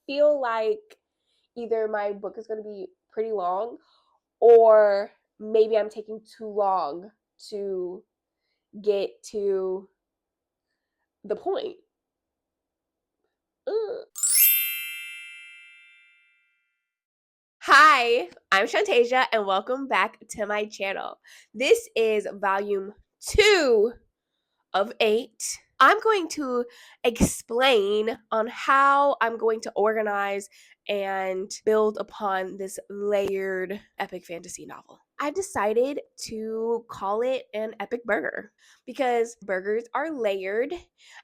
feel like either my book is going to be pretty long, or maybe I'm taking too long to get to the point. Ugh. Hi, I'm Shantasia, and welcome back to my channel. This is volume 2 of 8. I'm going to explain on how I'm going to organize and build upon this layered epic fantasy novel. I decided to call it an epic burger because burgers are layered,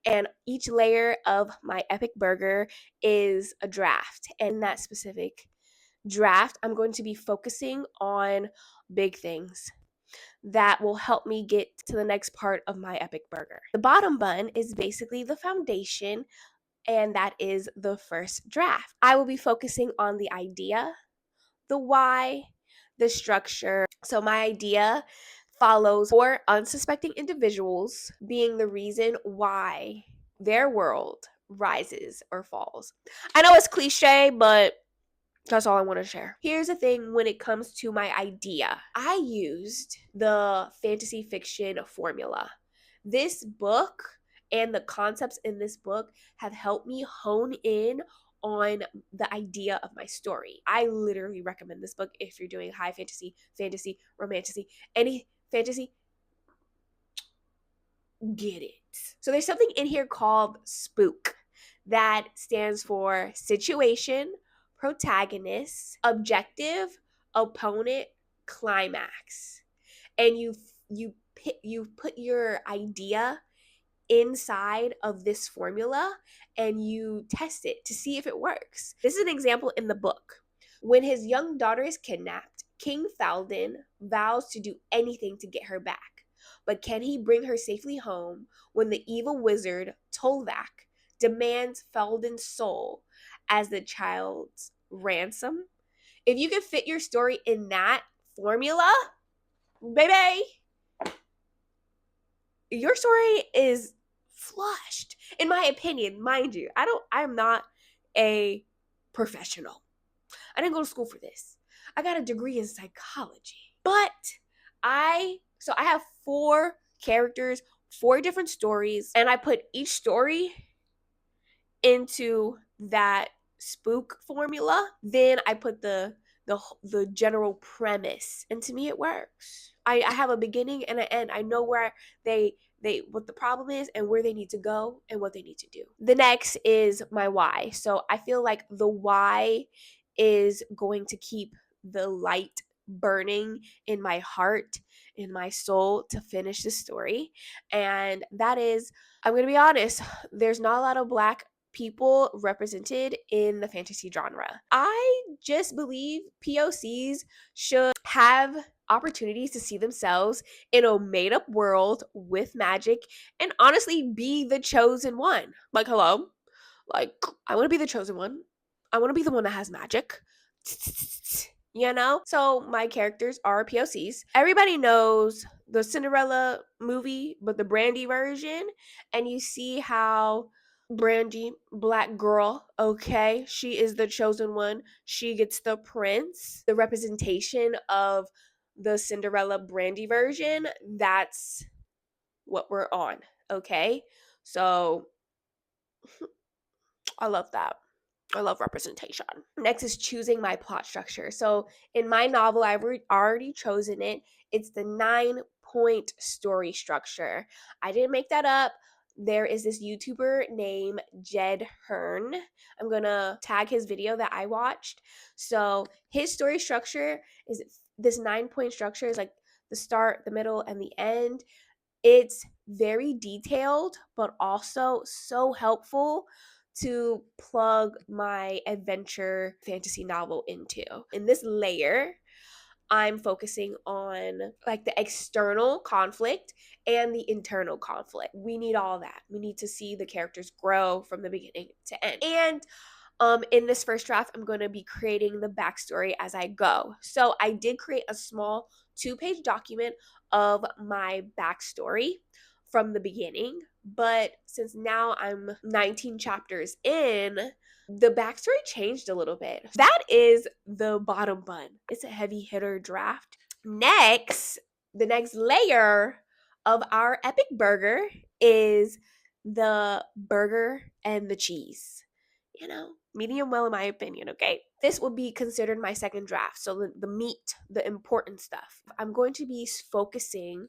and each layer of my epic burger is a draft. And in that specific draft, I'm going to be focusing on big things that will help me get to the next part of my epic burger. The bottom bun is basically the foundation, and that is the first draft. I will be focusing on the idea, the why, the structure. So my idea follows 4 unsuspecting individuals being the reason why their world rises or falls. I know it's cliche, but that's all I want to share. Here's the thing when it comes to my idea. I used the fantasy fiction formula. This book and the concepts in this book have helped me hone in on the idea of my story. I literally recommend this book if you're doing high fantasy, romantasy, any fantasy. Get it. So there's something in here called spook that stands for situation, protagonist, objective, opponent, climax. And you put your idea inside of this formula and you test it to see if it works. This is an example in the book. When his young daughter is kidnapped, King Thalden vows to do anything to get her back. But can he bring her safely home when the evil wizard Tolvac demands Felden's soul as the child's ransom? If you can fit your story in that formula, baby, your story is flushed. In my opinion, mind you, I'm not a professional. I didn't go to school for this. I got a degree in psychology. But I have 4 characters, 4 different stories, and I put each story into that spook formula. Then I put the general premise, and to me it works. I have a beginning and an end. I know where they what the problem is and where they need to go and what they need to do. The next is my why. So I feel like the why is going to keep the light burning in my heart, in my soul, to finish the story. And that is, I'm going to be honest, there's not a lot of Black people represented in the fantasy genre. I just believe POCs should have opportunities to see themselves in a made-up world with magic and honestly be the chosen one. Like, hello? Like, I want to be the chosen one. I want to be the one that has magic. You know? So my characters are POCs. Everybody knows the Cinderella movie, but the Brandy version. And you see how Brandy, Black girl, okay, she is the chosen one. She gets the prince. The representation of the Cinderella Brandy version, that's what we're on, okay? So I love that. I love representation. Next is choosing my plot structure. So in my novel, I've already chosen it. It's the 9-point story structure. I didn't make that up. There is this YouTuber named Jed Hearn. I'm going to tag his video that I watched. So his story structure is this 9-point structure is like the start, the middle, and the end. It's very detailed, but also so helpful to plug my adventure fantasy novel into. In this layer, I'm focusing on like the external conflict and the internal conflict. We need all that. We need to see the characters grow from the beginning to end. And in this first draft, I'm going to be creating the backstory as I go. So I did create a small 2-page document of my backstory from the beginning. But since now I'm 19 chapters in, The backstory changed a little bit. That is the bottom bun. It's a heavy hitter draft. Next, the next layer of our epic burger is the burger and the cheese. You know, medium well in my opinion, okay? This will be considered my second draft. So the meat, the important stuff. I'm going to be focusing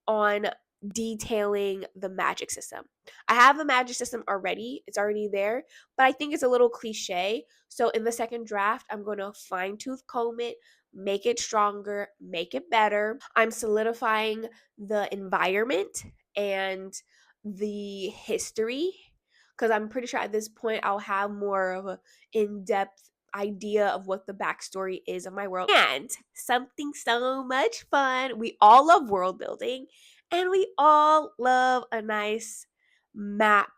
on detailing the magic system. I have the magic system already, it's already there, but I think it's a little cliche. So in the second draft, I'm going to fine tooth comb it, make it stronger, make it better. I'm solidifying the environment and the history because I'm pretty sure at this point I'll have more of an in-depth idea of what the backstory is of my world. And something so much fun. We all love world building and we all love a nice map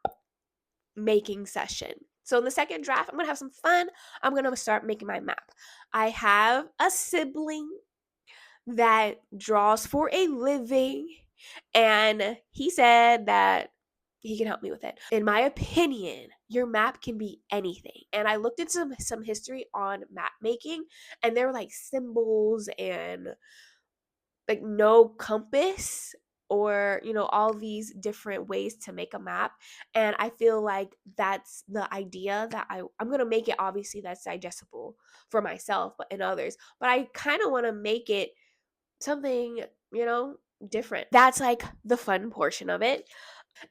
making session. So in the second draft, I'm going to have some fun. I'm going to start making my map. I have a sibling that draws for a living, and he said that he can help me with it. In my opinion, your map can be anything. And I looked at some history on map making, and there were like symbols and like no compass, or all these different ways to make a map. And I feel like that's the idea that I'm going to make it, obviously that's digestible for myself but in others, but I kind of want to make it something different. That's like the fun portion of it.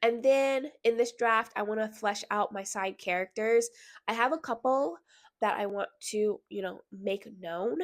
And then in this draft, I want to flesh out my side characters. I have a couple that I want to, make known.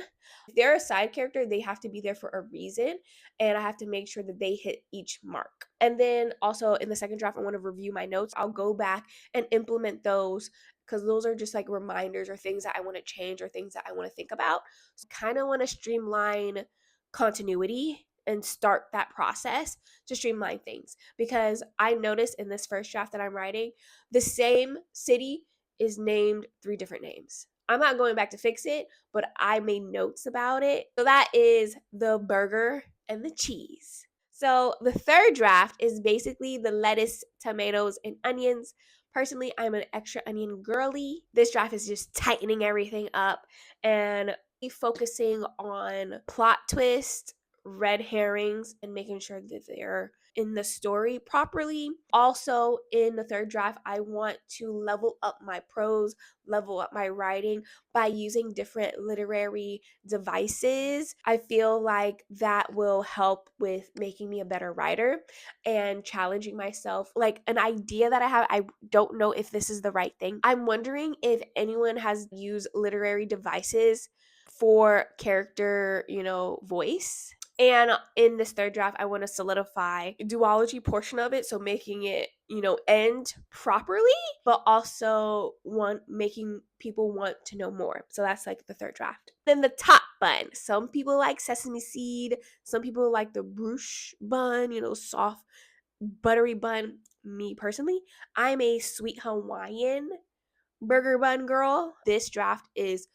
If they're a side character, they have to be there for a reason, and I have to make sure that they hit each mark. And then also in the second draft, I want to review my notes. I'll go back and implement those because those are just like reminders or things that I want to change or things that I want to think about. So kind of want to streamline continuity and start that process to streamline things, because I noticed in this first draft that I'm writing, the same city is named 3 different names. I'm not going back to fix it, but I made notes about it. So that is the burger and the cheese. So the third draft is basically the lettuce, tomatoes, and onions. Personally, I'm an extra onion girly. This draft is just tightening everything up and focusing on plot twist, red herrings, and making sure that they're in the story properly. Also, in the third draft, I want to level up my prose, level up my writing by using different literary devices. I feel like that will help with making me a better writer and challenging myself. Like an idea that I have, I don't know if this is the right thing. I'm wondering if anyone has used literary devices for character, voice. And in this third draft, I want to solidify duology portion of it. So making it, end properly, but also making people want to know more. So that's like the third draft. Then the top bun. Some people like sesame seed. Some people like the brioche bun, soft, buttery bun. Me personally, I'm a sweet Hawaiian burger bun girl. This draft is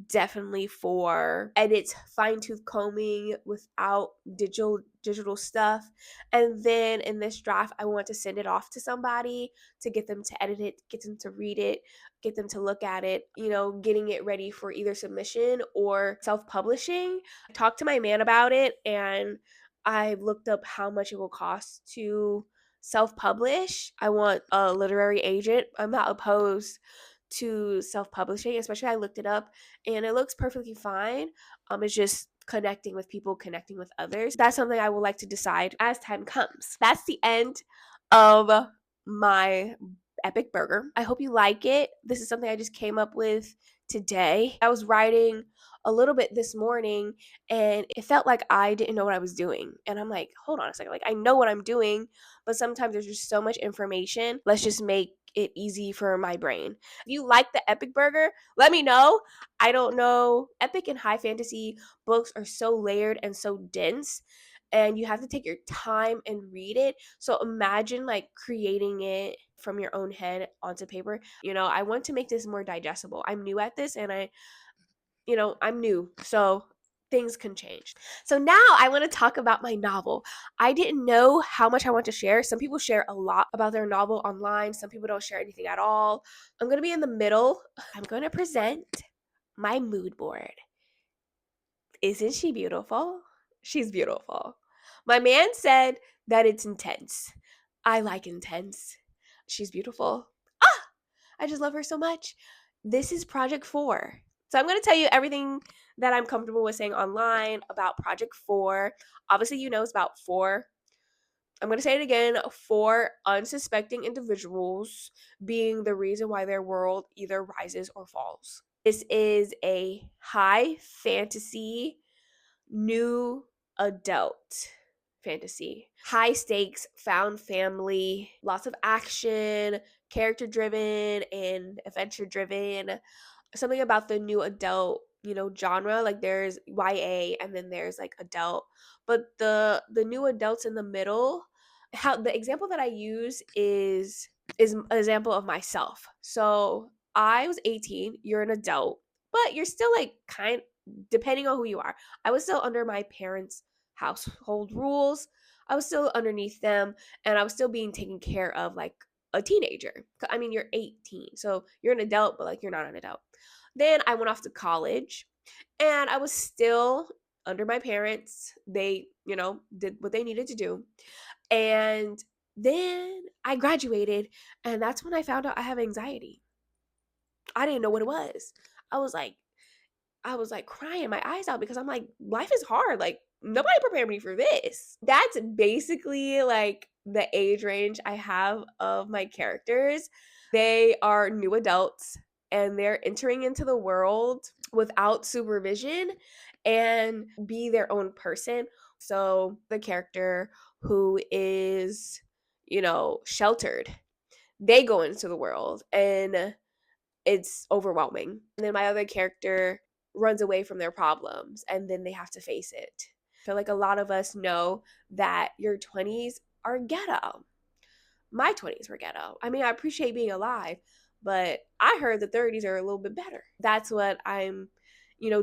definitely for edits, fine-tooth combing without digital stuff. And then in this draft, I want to send it off to somebody to get them to edit it, get them to read it, get them to look at it, getting it ready for either submission or self-publishing. I talked to my man about it, and I looked up how much it will cost to self-publish. I want a literary agent. I'm not opposed to self-publishing, especially I looked it up and it looks perfectly fine. It's just connecting with people, connecting with others. That's something I would like to decide as time comes. That's the end of my epic burger. I hope you like it. This is something I just came up with today. I was writing a little bit this morning and it felt like I didn't know what I was doing. And I'm like, hold on a second. Like, I know what I'm doing, but sometimes there's just so much information. Let's just make it easy for my brain. If you like the epic burger, let me know. I don't know. Epic and high fantasy books are so layered and so dense, and you have to take your time and read it. So imagine like creating it from your own head onto paper. I want to make this more digestible. I'm new at this, and I'm new. So things can change. So now I want to talk about my novel. I didn't know how much I want to share. Some people share a lot about their novel online. Some people don't share anything at all. I'm going to be in the middle. I'm going to present my mood board. Isn't she beautiful? She's beautiful. My man said that it's intense. I like intense. She's beautiful. I just love her so much. This is project.4. So I'm going to tell you everything that I'm comfortable with saying online about project.4. Obviously, you know it's about 4. I'm going to say it again, 4 unsuspecting individuals being the reason why their world either rises or falls. This is a high fantasy, new adult fantasy. High stakes, found family, lots of action, character driven and adventure driven. Something about the new adult, genre, like there's YA and then there's like adult. But the new adults in the middle, how the example that I use is an example of myself. So I was 18, you're an adult, but you're still like depending on who you are. I was still under my parents' household rules. I was still underneath them, and I was still being taken care of like a teenager. I mean, you're 18, so you're an adult, but like you're not an adult. Then I went off to college, and I was still under my parents. They, did what they needed to do. And then I graduated, and that's when I found out I have anxiety. I didn't know what it was. I was like, crying my eyes out because I'm like, life is hard. Like, nobody prepared me for this. That's basically like the age range I have of my characters. They are new adults and they're entering into the world without supervision and be their own person. So the character who is, sheltered, they go into the world and it's overwhelming. And then my other character runs away from their problems and then they have to face it. I feel like a lot of us know that your 20s are ghetto. My 20s were ghetto. I mean, I appreciate being alive, but I heard the 30s are a little bit better. That's what I'm,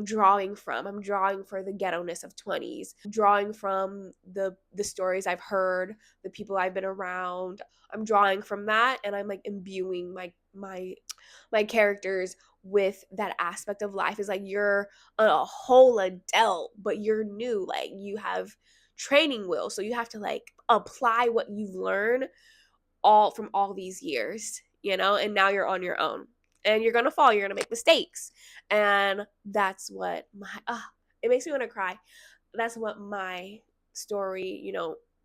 drawing from. I'm drawing for the ghetto-ness of 20s, drawing from the stories I've heard, the people I've been around. I'm drawing from that and I'm like imbuing my characters with that aspect of life. Is like you're a whole adult, but you're new. Like you have training wheels, so you have to like apply what you've learned all from all these years, and now you're on your own. And you're gonna fall, you're gonna make mistakes. And that's what it makes me want to cry. That's what my story,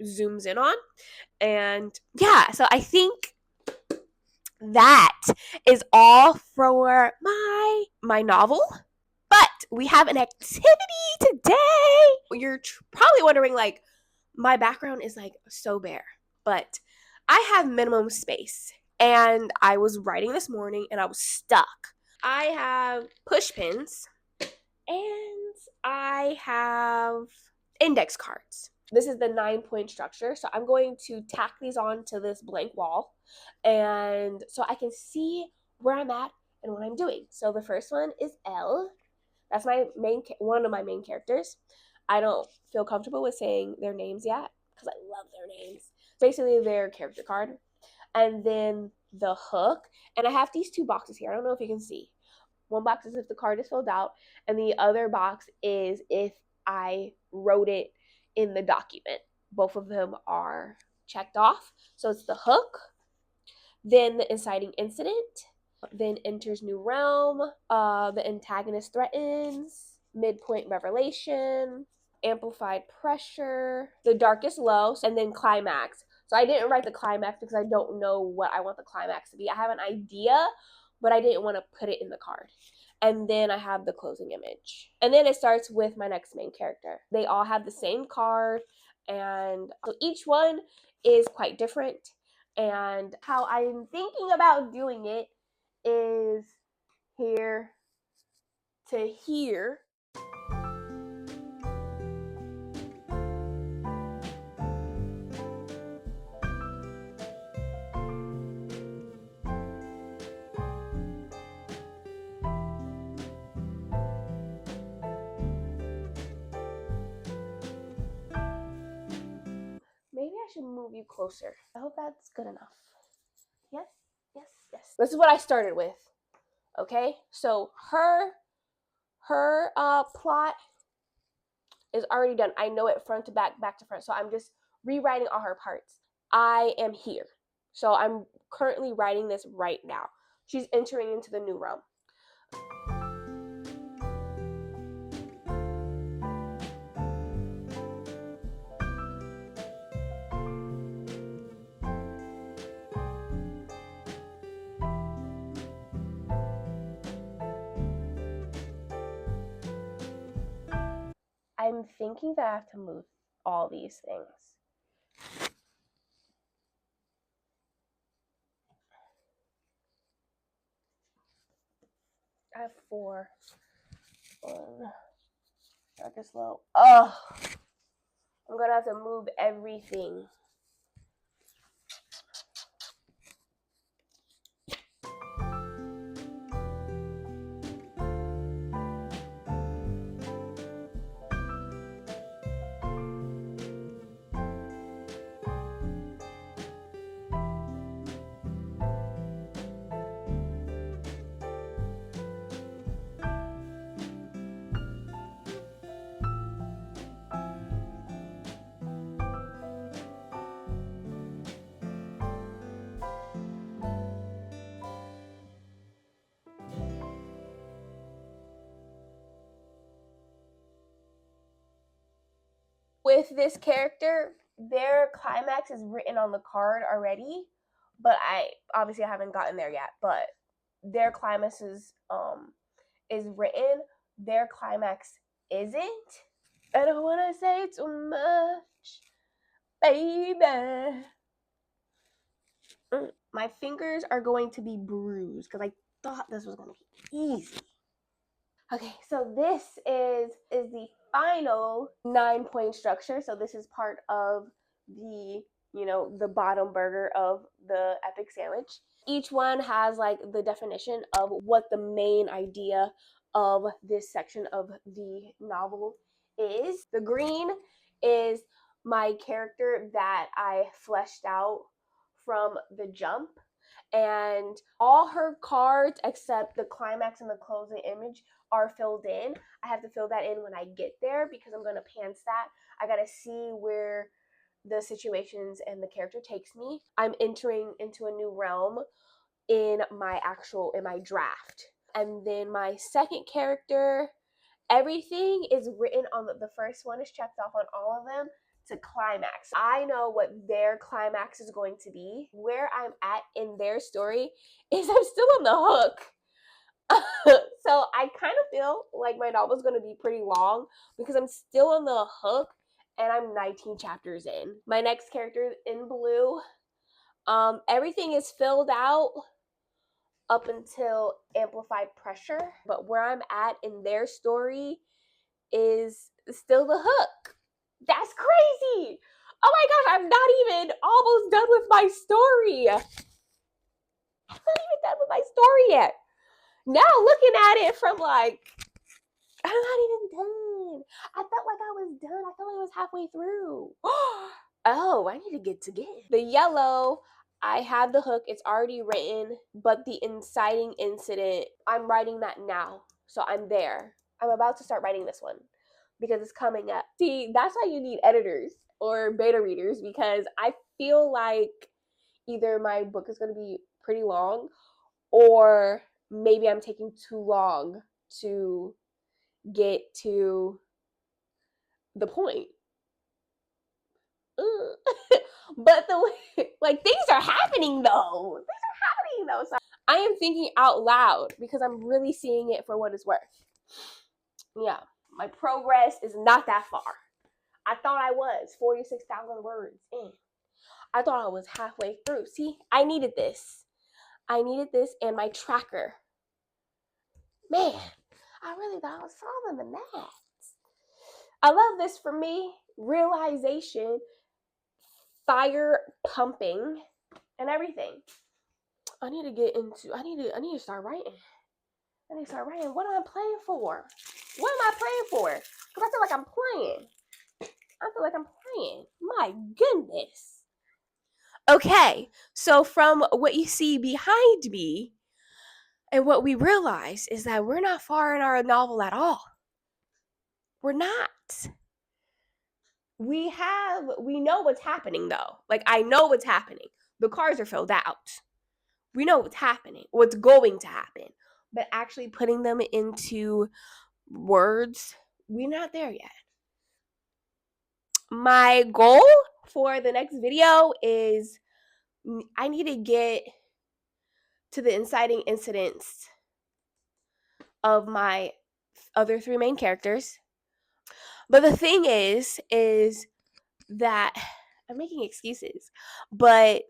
zooms in on. And yeah, so I think that is all for my novel. But we have an activity today. You're probably wondering, like, my background is like so bare, but I have minimum space. And I was writing this morning and I was stuck. I have push pins and I have index cards. This is the 9-point structure. So I'm going to tack these on to this blank wall. And so I can see where I'm at and what I'm doing. So the first one is L. That's one of my main characters. I don't feel comfortable with saying their names yet because I love their names. Basically, their character card. And then the hook. And I have these 2 boxes here. I don't know if you can see. One box is if the card is filled out, and the other box is if I wrote it in the document. Both of them are checked off. So it's the hook, then the inciting incident, then enters new realm, the antagonist threatens, midpoint revelation, amplified pressure, the darkest low, and then climax. So I didn't write the climax because I don't know what I want the climax to be. I have an idea, but I didn't want to put it in the card. And then I have the closing image. And then it starts with my next main character. They all have the same card, and so each one is quite different. And how I'm thinking about doing it is here to here. you closer. I hope that's good enough. Yes, yes, yes. This is what I started with. Okay, so her plot is already done. I know it front to back, back to front. So I'm just rewriting all her parts. I am here. So I'm currently writing this right now. She's entering into the new realm. I'm thinking that I have to move all these things. I have 4. I guess low. Oh, I'm gonna have to move everything. With this character, their climax is written on the card already, but I haven't gotten there yet. But their climax is written. Their climax isn't. I don't want to say too much, baby. My fingers are going to be bruised because I thought this was going to be easy. Okay, so this is the final 9-point structure. So this is part of the, the bottom burger of the epic sandwich. Each one has like the definition of what the main idea of this section of the novel is. The green is my character that I fleshed out from the jump, and all her cards except the climax and the closing image are filled in. I have to fill that in when I get there because I'm going to pants that. I got to see where the situations and the character takes me. I'm entering into a new realm in my draft. And then my second character, everything is written on the first one is checked off on all of them to climax. I know what their climax is going to be. Where I'm at in their story is I'm still on the hook. So I kind of feel like my novel is going to be pretty long because I'm still on the hook and I'm 19 chapters in. My next character in blue, everything is filled out up until amplified pressure, but where I'm at in their story is still the hook. That's crazy. Oh my gosh, I'm not even almost done with my story. I'm not even done with my story yet. Now looking at it from like, I'm not even done. I felt like I was done. I felt like I was halfway through. Oh, I need to get to game. The yellow, I have the hook. It's already written, but the inciting incident, I'm writing that now. So I'm there. I'm about to start writing this one because it's coming up. See, that's why you need editors or beta readers, because I feel like either my book is going to be pretty long or maybe I'm taking too long to get to the point. But the way, like, things are happening though. So I am thinking out loud because I'm really seeing it for what it's worth. Yeah, my progress is not that far. I thought I was 46,000 words in. I thought I was halfway through. See, I needed this and my tracker. Man, I really thought I was solving the math. I love this for me. Realization, fire pumping, and everything. I need to start writing. What am I playing for? What am I playing for? Because I feel like I'm playing. My goodness. Okay, so from what you see behind me, and what we realize is that we're not far in our novel at all. We're not. We know what's happening though. Like, I know what's happening. The cards are filled out. We know what's happening, what's going to happen. But actually putting them into words, we're not there yet. My goal for the next video is I need to get to the inciting incidents of my other three main characters. But the thing is that I'm making excuses, but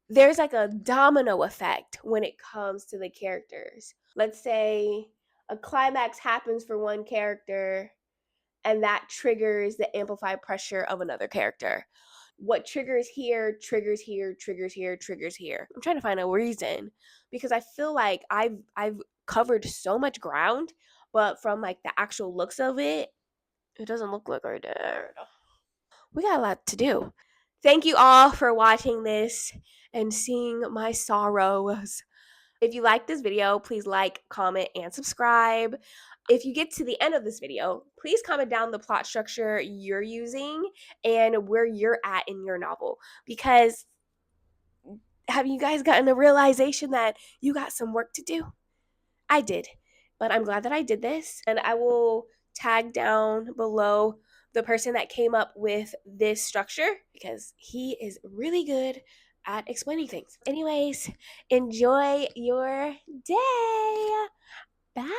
there's like a domino effect when it comes to the characters. Let's say a climax happens for one character and that triggers the amplified pressure of another character. What triggers here, triggers here, triggers here, triggers here. I'm trying to find a reason because I feel like I've covered so much ground, but from like the actual looks of it, it doesn't look like I did. We got a lot to do. Thank you all for watching this and seeing my sorrows. If you like this video, please like, comment, and subscribe. If you get to the end of this video, please comment down the plot structure you're using and where you're at in your novel. Because have you guys gotten a realization that you got some work to do? I did, but I'm glad that I did this. And I will tag down below the person that came up with this structure because he is really good at explaining things. Anyways, enjoy your day. Bye.